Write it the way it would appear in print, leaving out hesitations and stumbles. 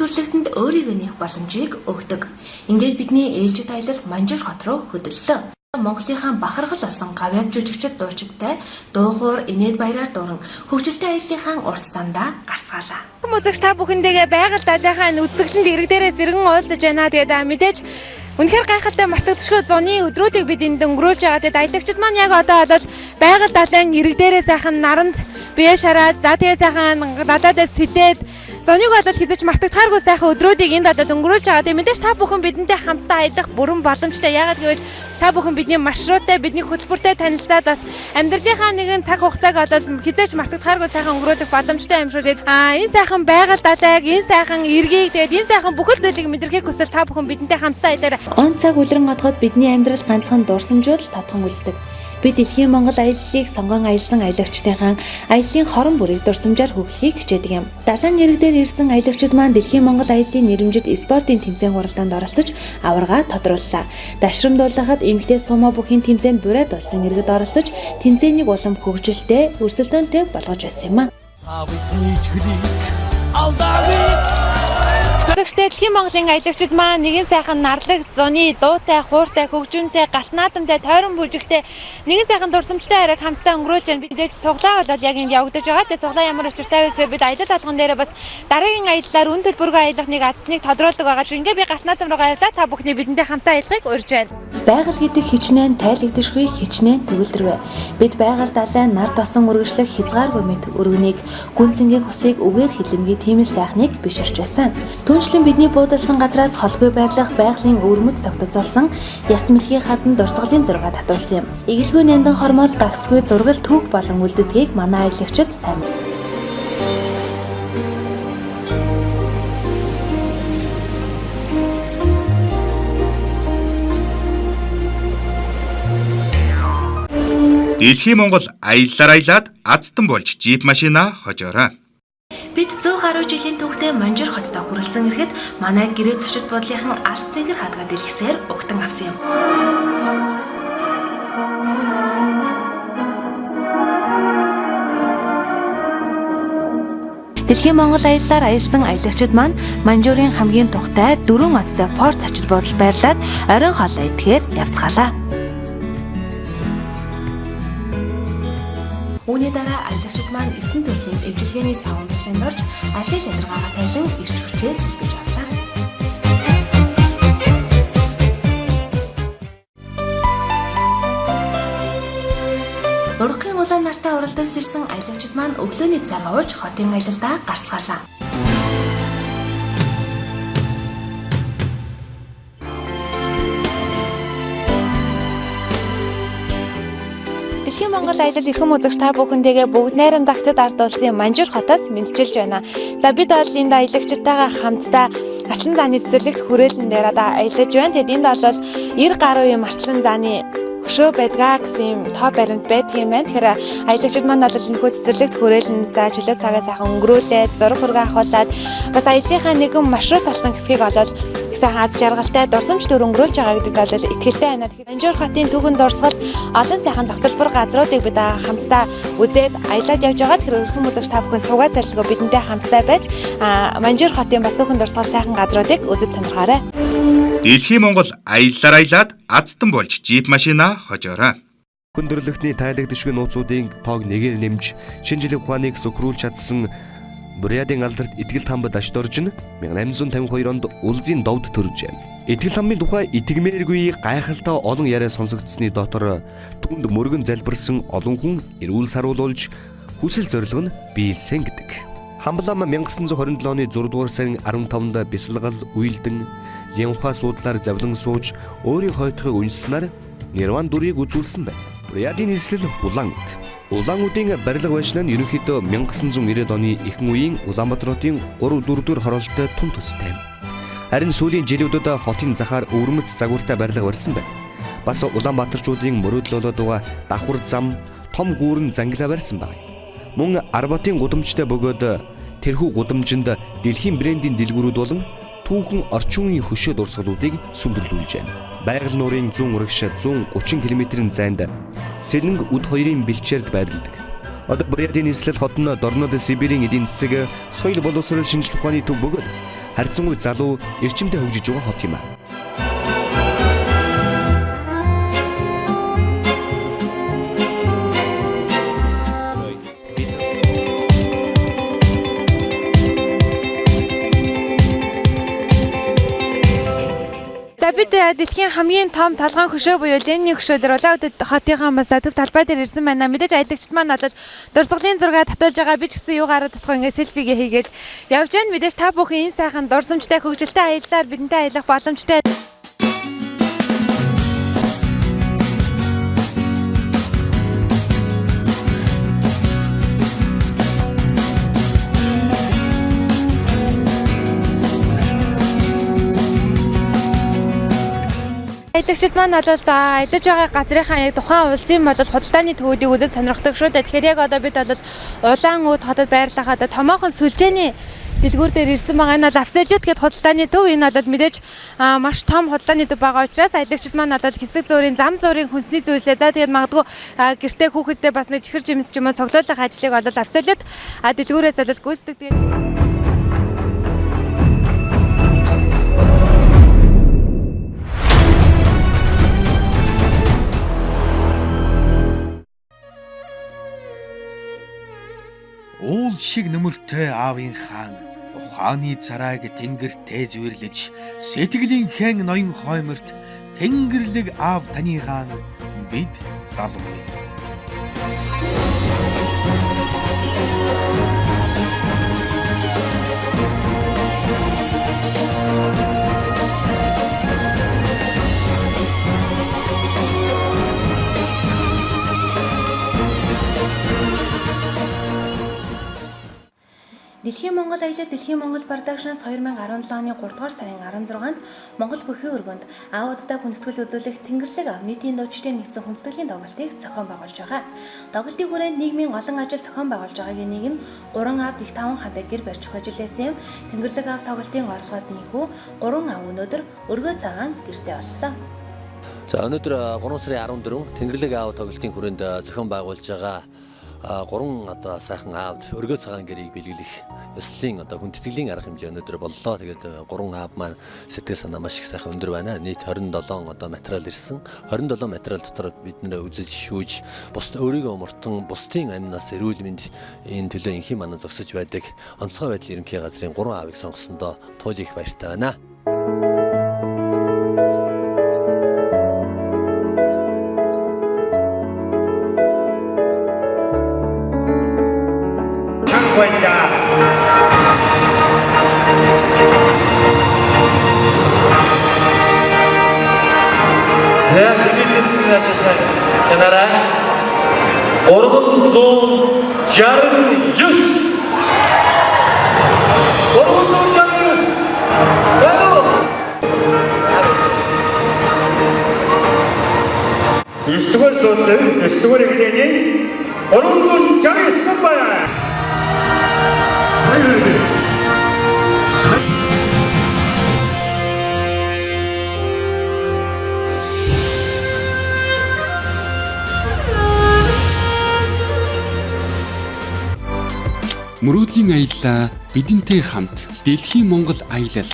төрлөختөнд өөрийгөө нээх боломжийг өгдөг. Ингээд бидний ээлжид аялал Манжуур хот руу хөдөллөө. Монголынхаа бахархал болсон гавьяа жүжигчид дуучидтай дуугуур инээд баяраар дуран хөгжилтэй аяллахын урт замдаа гарцгаалаа. Үзэгч та бүхэндээ байгаль далайхаа үзэсгэлэнт ирэг дээрээс иргэн уулзаж байна. Тэгээд мэдээж үнэхээр гайхалтай мартагдчихгүй зуны өдрүүдийг бид энд өнгөрүүлж байгаа. Тэгээд аялагчид маань яг одоо бол байгаль далайн ирэг дээрээ сайхан наранд бие шараад за тэгээ сайхан далайдаа сэлээд зуныг бол хизэж мартагдахааргүй сайхан өдрүүдийг энд бол өнгөрүүлж байгаа. Тэгээд мэдээж та бүхэн бидэнтэй хамтдаа аялах бүрэн боломжтой. Яагаад гэвэл та бүхэн бидний маршруттай, бидний хөтөлбөртэй танилцаад бас амьдралынхаа нэгэн цаг хугацааг бол хизээж мартагдахааргүй сайхан өнгөрүүлэх боломжтой юм шүү. Тэгээд энэ сайхан байгаль далайг, энэ сайхан эргийг, тэгээд энэ сайхан бүхэл зүйлийг мэдрэхийг хүсвэл та бүхэн бидэнтэй хамтдаа аялаарай. Он цаг үлрэн одоход бидний амьдрал ганцхан дурсамжуул тодхон үлддэг. Би дэлхийн Монгол аяллыг сонгон аялсан аялагчдынхаа аяллаа хорон бүрийг дурсамжаар хөгжихийг хичээдэг юм. Далайн ирэг дээр ирсэн аялагчид маань дэлхийн Монгол аяллын нэрэмжит спортын тэмцээн хуралдаанд оролцож аварга тодрууллаа. Дашрамдуулахад эмэгтэй сумо бүхийн тэмцээнд бурайд болсон иргэд оролцож тэмцээнийг улам хөгжилтэй, өрсөлдөөнтэй болгож байсан юм а. Үзэгчтэй дэлхийн Монголын аялагчид маань нэгэн сайхан нарлаг, зуны, дуутай, хууртай, хөгжүүнтэй, галт наадамтай, тойрон бүжигтэй нэгэн сайхан дурсамжтай хариг хамтдаа өнгөрүүлж байна. Бидээж суглаа бол яг энд явагдаж байгаа. Тэгээ суглаа ямар учиртай вэ гэхээр бид аялал алган дээр бас дараагийн аяллаар үн төлбөргүй аялах нэг азтныг тодруулдаг байгаа шүү. Ингээ би галт наадам руу аялаа та бүхний бидэнтэй хамтдаа аялахыг урьж байна. Байгаль гэдэг хичнээн тайлагдашгүй хичнээн төгөлдрвэ. Бид байгаль далай нар тосон үргэлжлэх хязгааргүй мэд өргөнийг гүнзэнгийн хүсийг үгээр хилэмгийн тиймэл сайхныг биширч байсан. Түүнчлэн бидний буудалсан газраас холгүй байрлах байгалийн өвөрмөц тогтоцолсон яст мэлхий хадан дурсгалын зураг татуулсан юм. Эгэлгүй няндан хормоос гагцгүй зургал түүх болон үлддгийг манай аялагчид сайн мэд. Дэлхийн Монгол аяллаад азтан болж жип машина хожоорой. Бид 100 гаруй жилийн түүхтэй Манжуур хотод хүрэлцэн ирэхэд манай гэрээ зочид бодлынхан алс цэгэр хадгаа дэлгэсээр угтан авсан юм. Дэлхийн Монгол аяллаар аялсан аялагчид маань Манжуурын хамгийн тухтай 4 онцтой порт зочид бодол байрлаад оройн хоолой идэхээр явцгаалаа. Үүний дараа аялагчид маань 9 төрлийн эмчилгээний савн бассейнд орж ажлын ядаргаагаа тайлан ирч хүчээ сэлбэж авлаа. Ургын улаан нартай уралдаас ирсэн аялагчид маань өглөөний цагаа ууж хотын аялалдаа гарцгаалаа. Дэлхийн Монгол аялал эрхэм үзэгч та бүхэндээ бүгд найрамдагтад ард улсын Манжуур хотоос мэдчилж байна. За бид бол энд аялагчдтайгаа хамтдаа Арслан зааны цэцэрлэгт хүрээлэн дээр одоо аялаж байна. Тэгэд энд бол 90 гаруй юм Арслан зааны хөшөө байдгаа гэсэн юм тоо баримт байдаг юм байна. Тэгэхээр аялагчид маань бол энэхүү цэцэрлэгт хүрээлэн за чөлөө цагаа сайхан өнгөрүүлээд зураг хурга авахуулаад бас аяллахаа нэгэн маршрут талсан хэсгийг олол сайхан аз жаргалтай дурсамж төр өнгөрүүлж байгаа гэдэгт бол итгэлтэй байна. Тэгэхээр Манжуур хотын түүхэн дурсгалд олон сайхан зохицолбор газруудыг бид хамтдаа үзээд аялаад явж байгаа. Тэгэхээр эрхэм үзэгч та бүхэн суугаад сарлгоо бидэнтэй хамтдаа байж Манжуур хотын бас түүхэн дурсгал сайхан газруудыг үзэж сонирхоорой. Дэлхийн Монгол аяллаад азтан болж жип машина хожоорой. Хүндрэлтний тайлагдшгүй нууцуудын тоог нэгээр нэмж шинжилгээ ухааныг сөхрүүлж чадсан Бурятийн алдарт Итгэл хам дашд орж 1852 онд Улзын довд төрж байна. Итгэл хамын тухай итгэмээргүй гайхалтай олон яриа сонсогдсны дотор түнд мөргөн залбирсан олон хүн эрүүл саруулж хүсэл зорилго нь биелсэн гэдэг. Хамблам 1927 оны 6 дугаар сарын 15-нд бясалгал уйлдан Янхаа суудлаар завлан сууж өөрийн хойтхыг уншсанаар Нирван дүрийг үзүүлсэн байна. Бурятийн нийслэл Улаангууд. Улаангуудын барилга байшин нь ерөнхийдөө 1990 оны ихэнх үеийн Улаанбаатарын 3-4 хоролттой тун төстэй. Харин сүүлийн жилүүдэд хотын захаар өвөрмөц загвартай барилга барьсан байна. Бас Улаанбаатарчуудын мөрөөдөл болоод байгаа давхар зам, том гүүрэн зангилаа барьсан байна. Мөн Арбатын гудамжтай бөгөөд тэрхүү гудамжинд дэлхийн брендийн дэлгүүрүүд болон түүхэн орчин үеийн хөшөө дурсгалуудыг сүндэрлүүлж байна. Байгаль нуурын зүүн урагш 130 км-ийн зайд Сэлэнг үд хоёрын бэлчээрд байрладаг. Одоо Бурятийн нийслэл хот нь Дорнод Сибирийн эдийн засаг, соёл боловсрол шинжилгээ ухааны төв бөгөөд харьцангуй залуу эрчимтэй хөгжиж байгаа хот юм аа. За бид дэлхийн хамгийн том толгойн хөшөө буюу Ленинийн хөшөө дээр Улаанбаатар хотынхаа бас төв талбай дээр ирсэн байна. Мэдээж аялагчд маань бол дурсгалын зураг татуулж байгаа. Би ч гэсэн юугаараа тутах ингээд селфигээ хийгээл явж байна. Мэдээж та бүхэн энэ сайхан дурсамжтай хөгжилтэй аяллаар бидэнтэй аялах боломжтой. Аялагчид маань бол аялаж байгаа газрынхаа яг тухайн улсын бол худалдааны төвүүдийг үзэж сонирхдаг шүү дээ. Тэгэхээр яг одоо бид бол Улаанбаатар хотод байрлахад томоохон сүлжээний дэлгүүр дээр ирсэн байгаа. Энэ бол Absolute гэдэг худалдааны төв. Энэ бол мэдээж маш том худалдааны төв байгаа учраас аялагчид маань бол хэсэг зуурын зам зуурын хүнсний зүйлээ за тэгээд магадгүй гэртээ хүүхэдтэй бас нэг чихэр жимс ч юм уу цоглуулах ажлыг бол Absolute дэлгүүрээс бол гүйцэтгэдэг. Тэгээд уул шиг нөмөртэй аавын хаан ухааны царайг тэнгэрт зүйрлэж сэтгэлийн хэн ноён хойморт тэнгэрлэг аав таны хаан бид залмын Дэлхийн Монгол аялал Дэлхийн Монгол Продакшнаас 2017 оны 3 дугаар сарын 16-нд Монгол бүхий өргөнд аавуудтай хүндэтгэл үзүүлэх Тэнгэрлэг аав нийтийн дуучдын нэгдсэн хүндэтгэлийн тоглолтыг зохион байгуулж байгаа. Тоглолтын хүрээнд нийгмийн олон ажил зохион байгуулж байгаагийн нэг нь 3 аав дэх 5 хантай гэр барьж өгч байсан юм. Тэнгэрлэг аав тоглолтын орлогоос энхүү 3 аав өнөөдөр өргөө цагаан гэртээ боллоо. За өнөөдөр 3 сарын 14 Тэнгэрлэг аав тоглолтын хүрээнд зохион байгуулж байгаа 3 одоо сайхан аавд өргөө цагаан гэрийг бэлгэлэх ёслолын одоо хүндэтгэлийн арга хэмжээ өнөөдөр боллоо. Тэгээд 3 аав маань сэтгэл санаа маш их сайхан өндөр байна. Нийт 27 одоо материал ирсэн. 27 материал дотор бид нэр үзэж шүүж бус өөрийгөө мөртөн бусдын амнаас эрүүл мэнд энэ төлөө инхийн манаа зогсож байдаг онцгой байдлын ерөнхий газрын 3 аавыг сонгосондоо туул их баяртай байна. За телевизийн ашигласан танараа 369 9-р суултын 9-р игнэний 369 байна. Мөрөөдлийн аяллаа бидэнтэй хамт Дэлхийн Монгол аялал